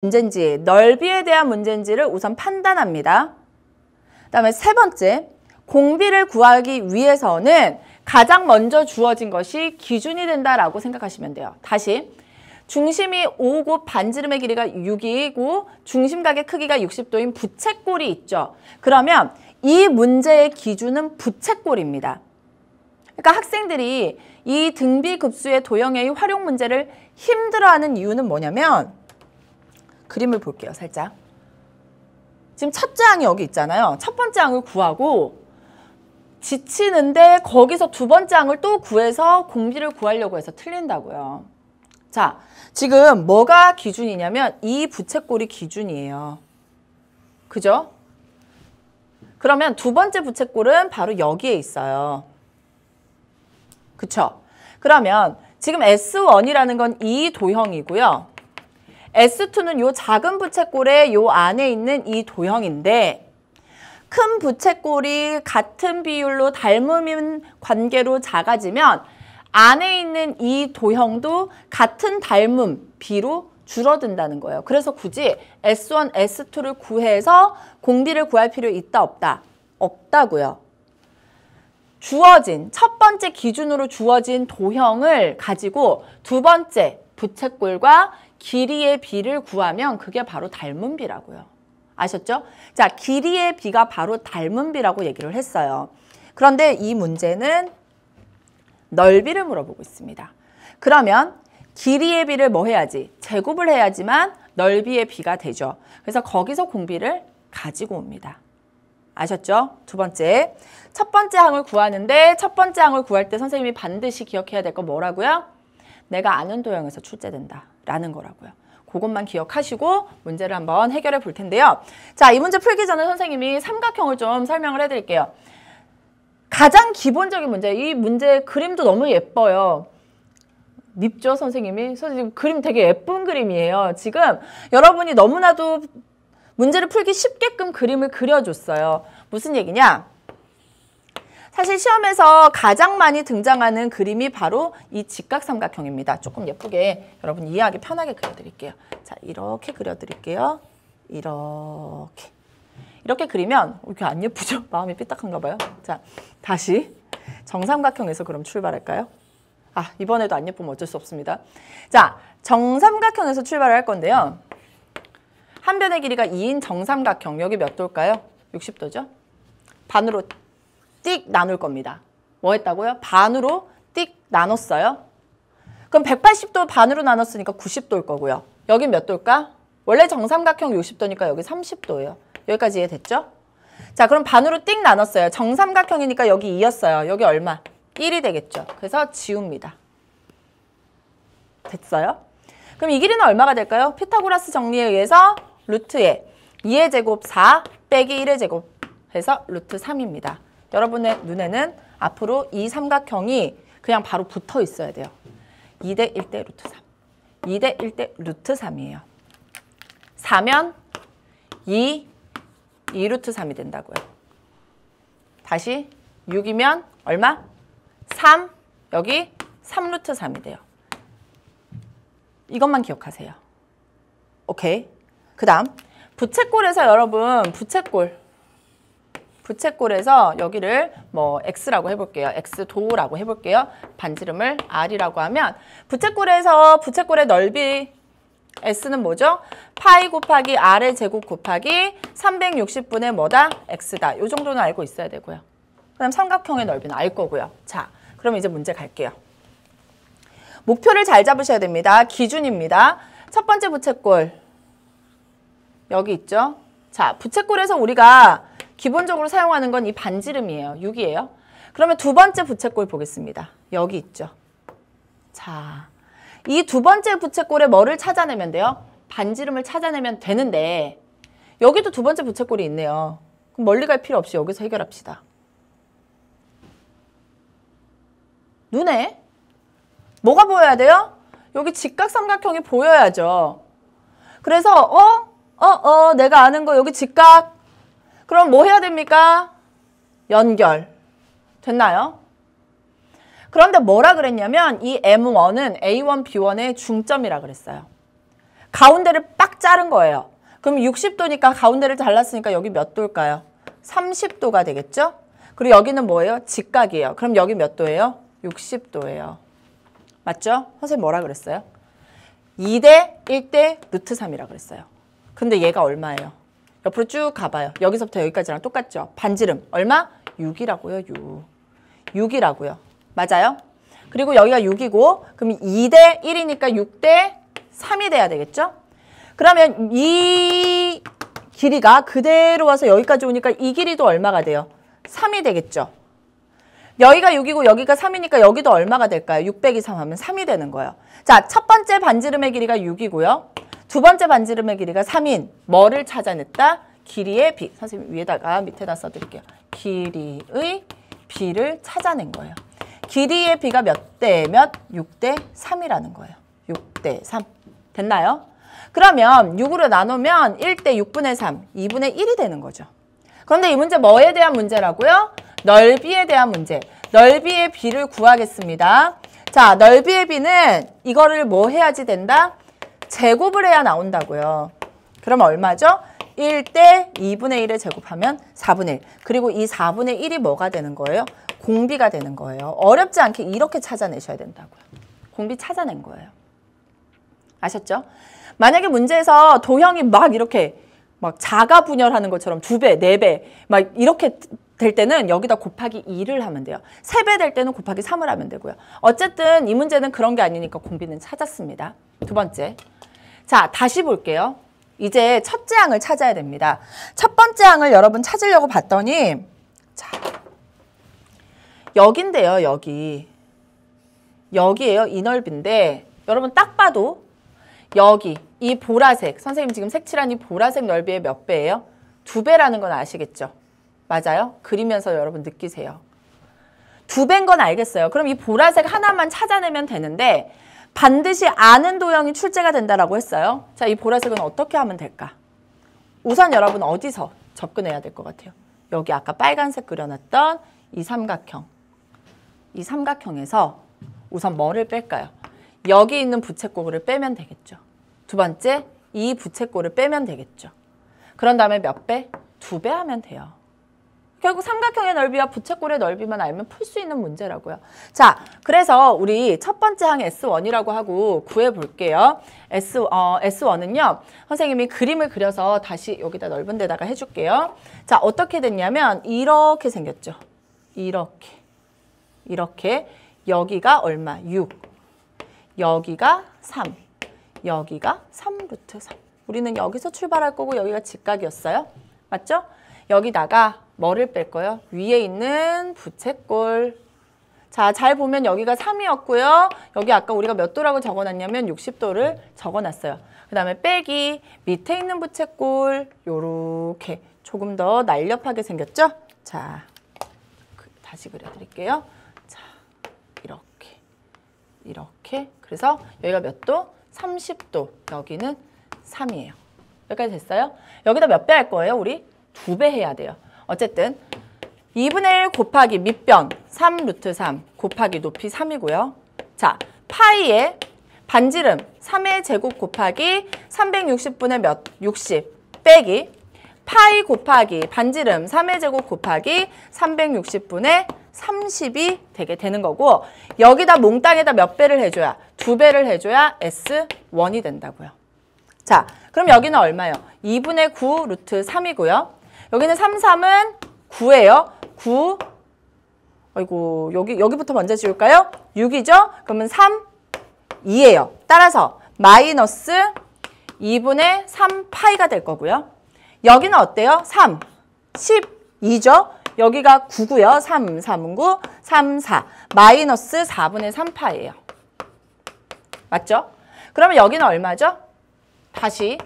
문제인지, 넓이에 대한 문제인지를 우선 판단합니다. 그 다음에 세 번째, 공비를 구하기 위해서는 가장 먼저 주어진 것이 기준이 된다라고 생각하시면 돼요. 다시, 중심이 5고 반지름의 길이가 6이고 중심각의 크기가 60도인 부채꼴이 있죠. 그러면 이 문제의 기준은 부채꼴입니다. 그러니까 학생들이 이 등비급수의 도형의 활용 문제를 힘들어하는 이유는 뭐냐면, 그림을 볼게요, 살짝. 지금 첫째 항이 여기 있잖아요. 첫 번째 항을 구하고 지치는데 거기서 두 번째 항을 또 구해서 공비를 구하려고 해서 틀린다고요. 자, 지금 뭐가 기준이냐면 이 부채꼴이 기준이에요. 그죠? 그러면 두 번째 부채꼴은 바로 여기에 있어요. 그쵸? 그러면 지금 S1이라는 건 이 도형이고요. S2는 요 작은 부채꼴의 요 안에 있는 이 도형인데, 큰 부채꼴이 같은 비율로 닮은 관계로 작아지면 안에 있는 이 도형도 같은 닮음 비로 줄어든다는 거예요. 그래서 굳이 S1, S2를 구해서 공비를 구할 필요 있다, 없다? 없다고요. 주어진, 첫 번째 기준으로 주어진 도형을 가지고 두 번째 부채꼴과 길이의 비를 구하면 그게 바로 닮은 비라고요. 아셨죠? 자, 길이의 비가 바로 닮은 비라고 얘기를 했어요. 그런데 이 문제는 넓이를 물어보고 있습니다. 그러면 길이의 비를 뭐 해야지? 제곱을 해야지만 넓이의 비가 되죠. 그래서 거기서 공비를 가지고 옵니다. 아셨죠? 두 번째, 첫 번째 항을 구하는데 첫 번째 항을 구할 때 선생님이 반드시 기억해야 될 거 뭐라고요? 내가 아는 도형에서 출제된다 라는 거라고요. 그것만 기억하시고 문제를 한번 해결해 볼 텐데요. 자, 이 문제 풀기 전에 선생님이 삼각형을 좀 설명을 해드릴게요. 가장 기본적인 문제, 이 문제 그림도 너무 예뻐요. 밉죠, 선생님이? 선생님 그림 되게 예쁜 그림이에요. 지금 여러분이 너무나도 문제를 풀기 쉽게끔 그림을 그려줬어요. 무슨 얘기냐? 사실 시험에서 가장 많이 등장하는 그림이 바로 이 직각삼각형입니다. 조금 예쁘게 여러분 이해하기 편하게 그려드릴게요. 자, 이렇게 그려드릴게요. 이렇게 그리면 이렇게 안 예쁘죠? 마음이 삐딱한가 봐요. 자, 다시 정삼각형에서 그럼 출발할까요? 아, 이번에도 안 예쁘면 어쩔 수 없습니다. 자, 정삼각형에서 출발을 할 건데요. 한 변의 길이가 2인 정삼각형, 여기 몇 도일까요? 60도죠? 반으로 띡 나눌 겁니다. 뭐 했다고요? 반으로 띡 나눴어요. 그럼 180도 반으로 나눴으니까 90도일 거고요. 여기 몇 도일까? 원래 정삼각형 60도니까 여기 30도예요. 여기까지 이해됐죠? 자, 그럼 반으로 띡 나눴어요. 정삼각형이니까 여기 2였어요. 여기 얼마? 1이 되겠죠. 그래서 지웁니다. 됐어요? 그럼 이 길이는 얼마가 될까요? 피타고라스 정리에 의해서 루트에 2의 제곱 4 빼기 1의 제곱 해서 루트 3입니다. 여러분의 눈에는 앞으로 이 삼각형이 그냥 바로 붙어 있어야 돼요. 2대 1대 루트 3. 2대 1대 루트 3이에요. 4면 2 루트 3이 된다고요. 다시 6이면 얼마? 3, 여기 3 루트 3이 돼요. 이것만 기억하세요. 오케이. 그 다음 부채꼴에서 여러분 부채꼴에서 여기를 뭐 X라고 해볼게요. X도라고 해볼게요. 반지름을 R이라고 하면 부채꼴에서 부채꼴의 넓이 S는 뭐죠? 파이 곱하기 R의 제곱 곱하기 360분의 뭐다? X다. 이 정도는 알고 있어야 되고요. 그다음 삼각형의 넓이는 알 거고요. 자, 그럼 이제 문제 갈게요. 목표를 잘 잡으셔야 됩니다. 기준입니다. 첫 번째 부채꼴 여기 있죠? 자, 부채꼴에서 우리가 기본적으로 사용하는 건 이 반지름이에요. 6이에요. 그러면 두 번째 부채꼴 보겠습니다. 여기 있죠. 자, 이 두 번째 부채꼴에 뭐를 찾아내면 돼요? 반지름을 찾아내면 되는데 여기도 두 번째 부채꼴이 있네요. 그럼 멀리 갈 필요 없이 여기서 해결합시다. 눈에 뭐가 보여야 돼요? 여기 직각삼각형이 보여야죠. 그래서 내가 아는 거 여기 직각. 그럼 뭐 해야 됩니까? 연결. 됐나요? 그런데 뭐라 그랬냐면 이 M1은 A1, B1의 중점이라 그랬어요. 가운데를 빡 딱 자른 거예요. 그럼 60도니까 가운데를 잘랐으니까 여기 몇 도일까요? 30도가 되겠죠? 그리고 여기는 뭐예요? 직각이에요. 그럼 여기 몇 도예요? 60도예요. 맞죠? 선생님 뭐라 그랬어요? 2대 1대 루트 3이라 그랬어요. 근데 얘가 얼마예요? 옆으로 쭉 가봐요. 여기서부터 여기까지랑 똑같죠? 반지름 얼마? 6이라고요. 6이라고요. 맞아요? 그리고 여기가 6이고 그럼 2대 1이니까 6대 3이 돼야 되겠죠? 그러면 이 길이가 그대로 와서 여기까지 오니까 이 길이도 얼마가 돼요? 3이 되겠죠? 여기가 6이고 여기가 3이니까 여기도 얼마가 될까요? 6 빼기 3 하면 3이 되는 거예요. 자, 첫 번째 반지름의 길이가 6이고요. 두 번째 반지름의 길이가 3인 뭐를 찾아냈다? 길이의 비. 선생님 위에다가 밑에다 써드릴게요. 길이의 비를 찾아낸 거예요. 길이의 비가 몇 대 몇? 6대 3이라는 거예요. 6대 3. 됐나요? 그러면 6으로 나누면 1대 6분의 3, 2분의 1이 되는 거죠. 그런데 이 문제 뭐에 대한 문제라고요? 넓이에 대한 문제. 넓이의 비를 구하겠습니다. 자, 넓이의 비는 이거를 뭐 해야지 된다? 제곱을 해야 나온다고요. 그럼 얼마죠? 1대 2분의 1을 제곱하면 4분의 1. 그리고 이 4분의 1이 뭐가 되는 거예요? 공비가 되는 거예요. 어렵지 않게 이렇게 찾아내셔야 된다고요. 공비 찾아낸 거예요. 아셨죠? 만약에 문제에서 도형이 막 이렇게 막 자가 분열하는 것처럼 2배, 4배 막 이렇게 될 때는 여기다 곱하기 2를 하면 돼요. 3배 될 때는 곱하기 3을 하면 되고요. 어쨌든 이 문제는 그런 게 아니니까 공비는 찾았습니다. 두 번째. 자, 다시 볼게요. 이제 첫째 항을 찾아야 됩니다. 첫 번째 항을 여러분 찾으려고 봤더니 자, 여긴데요. 여기예요. 이 넓이인데 여러분 딱 봐도 여기 이 보라색, 선생님 지금 색칠한 이 보라색 넓이의 몇 배예요? 2배라는 건 아시겠죠? 맞아요? 그리면서 여러분 느끼세요. 2배인 건 알겠어요. 그럼 이 보라색 하나만 찾아내면 되는데 반드시 아는 도형이 출제가 된다라고 했어요. 자, 이 보라색은 어떻게 하면 될까? 우선 여러분 어디서 접근해야 될 것 같아요? 여기 아까 빨간색 그려놨던 이 삼각형. 이 삼각형에서 우선 뭐를 뺄까요? 여기 있는 부채꼴을 빼면 되겠죠. 두 번째, 이 부채꼴을 빼면 되겠죠. 그런 다음에 몇 배? 2배 하면 돼요. 결국 삼각형의 넓이와 부채꼴의 넓이만 알면 풀 수 있는 문제라고요. 자, 그래서 우리 첫 번째 항 S1이라고 하고 구해볼게요. S1은요. 선생님이 그림을 그려서 다시 여기다 넓은 데다가 해줄게요. 자, 어떻게 됐냐면 이렇게 생겼죠. 이렇게. 여기가 얼마? 6. 여기가 3. 여기가 3루트 3. 우리는 여기서 출발할 거고 여기가 직각이었어요. 맞죠? 여기다가 뭐를 뺄 거예요? 위에 있는 부채꼴. 자, 잘 보면 여기가 3이었고요. 여기 아까 우리가 몇 도라고 적어놨냐면 60도를 적어놨어요. 그 다음에 빼기 밑에 있는 부채꼴 요렇게 조금 더 날렵하게 생겼죠? 자, 다시 그려드릴게요. 자, 이렇게. 그래서 여기가 몇 도? 30도. 여기는 3이에요. 여기까지 됐어요? 여기다 몇 배 할 거예요? 우리 2배 해야 돼요. 어쨌든 2분의 1 곱하기 밑변 3루트 3 곱하기 높이 3이고요. 자, 파이의 반지름 3의 제곱 곱하기 360분의 몇? 60 빼기 파이 곱하기 반지름 3의 제곱 곱하기 360분의 30이 되게 되는 거고 여기다 몽땅에다 몇 배를 해줘야? 2배를 해줘야 S1이 된다고요. 자, 그럼 여기는 얼마예요? 2분의 9 루트 3이고요. 여기는 3, 3은 9예요. 9. 아이고, 여기부터 먼저 지울까요? 6이죠? 그러면 3, 2예요. 따라서 마이너스 2분의 3 파이가 될 거고요. 여기는 어때요? 3, 12죠? 여기가 9고요. 3, 3은 9, 3, 4. 마이너스 4분의 3 파이예요. 맞죠? 그러면 여기는 얼마죠? 다시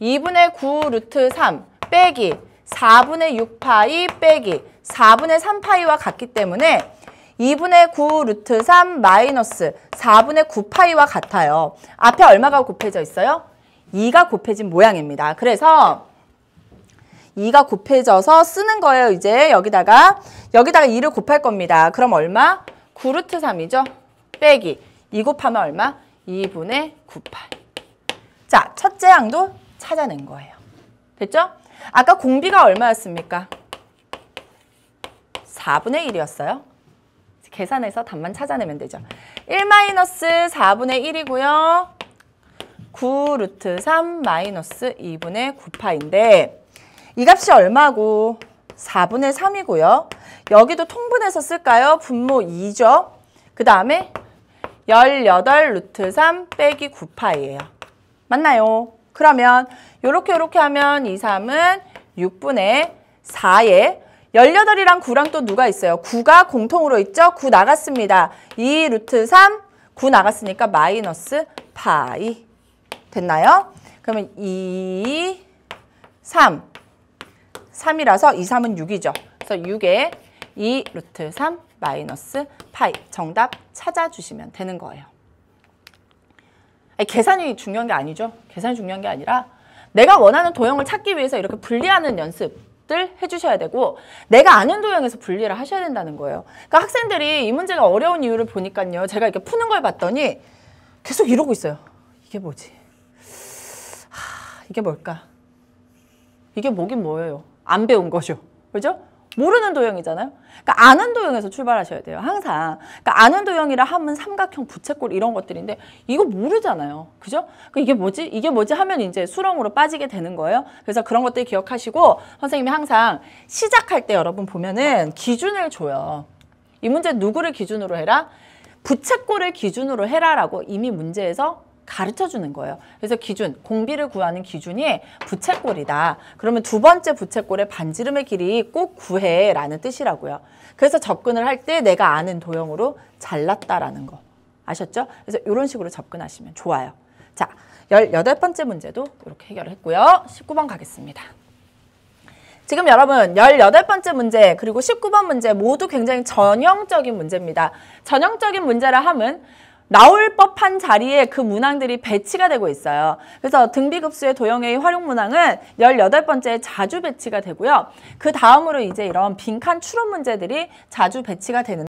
2분의 9 루트 3 빼기 4분의 6파이 빼기 4분의 3파이와 같기 때문에 2분의 9 루트 3 마이너스 4분의 9파이와 같아요. 앞에 얼마가 곱해져 있어요? 2가 곱해진 모양입니다. 그래서 2가 곱해져서 쓰는 거예요. 이제 여기다가 2를 곱할 겁니다. 그럼 얼마? 9 루트 3이죠? 빼기 2 곱하면 얼마? 2분의 9파이. 자, 첫째 항도 찾아낸 거예요. 됐죠? 아까 공비가 얼마였습니까? 4분의 1이었어요. 계산해서 답만 찾아내면 되죠. 1-4분의 1이고요. 9 루트 3 마이너스 2분의 9파인데 이 값이 얼마고? 4분의 3이고요. 여기도 통분해서 쓸까요? 분모 2죠. 그 다음에 18 루트 3 빼기 9파이예요. 맞나요? 그러면 요렇게 하면 2, 3은 6분의 4에 18이랑 9랑 또 누가 있어요? 9가 공통으로 있죠? 9 나갔습니다. 2 루트 3, 9 나갔으니까 마이너스 파이. 됐나요? 그러면 2, 3. 3이라서 2, 3은 6이죠. 그래서 6에 2 루트 3 마이너스 파이. 정답 찾아주시면 되는 거예요. 아니, 계산이 중요한 게 아니죠. 계산이 중요한 게 아니라 내가 원하는 도형을 찾기 위해서 이렇게 분리하는 연습들 해주셔야 되고 내가 아는 도형에서 분리를 하셔야 된다는 거예요. 그러니까 학생들이 이 문제가 어려운 이유를 보니까요. 제가 이렇게 푸는 걸 봤더니 계속 이러고 있어요. 이게 뭐지? 이게 뭘까? 이게 뭐긴 뭐예요? 안 배운 거죠. 그죠? 모르는 도형이잖아요. 그러니까 아는 도형에서 출발하셔야 돼요. 항상. 그러니까 아는 도형이라 하면 삼각형, 부채꼴 이런 것들인데 이거 모르잖아요. 그죠? 그러니까 이게 뭐지? 이게 뭐지? 하면 이제 수렁으로 빠지게 되는 거예요. 그래서 그런 것들 기억하시고 선생님이 항상 시작할 때 여러분 보면은 기준을 줘요. 이 문제 누구를 기준으로 해라? 부채꼴을 기준으로 해라라고 이미 문제에서 가르쳐주는 거예요. 그래서 기준, 공비를 구하는 기준이 부채꼴이다. 그러면 두 번째 부채꼴의 반지름의 길이 꼭 구해라는 뜻이라고요. 그래서 접근을 할 때 내가 아는 도형으로 잘랐다라는 거. 아셨죠? 그래서 이런 식으로 접근하시면 좋아요. 자, 18번째 문제도 이렇게 해결을 했고요. 19번 가겠습니다. 지금 여러분 18번째 문제 그리고 19번 문제 모두 굉장히 전형적인 문제입니다. 전형적인 문제라 함은 나올 법한 자리에 그 문항들이 배치가 되고 있어요. 그래서 등비급수의 도형의 활용 문항은 18번째에 자주 배치가 되고요. 그 다음으로 이제 이런 빈칸 추론 문제들이 자주 배치가 되는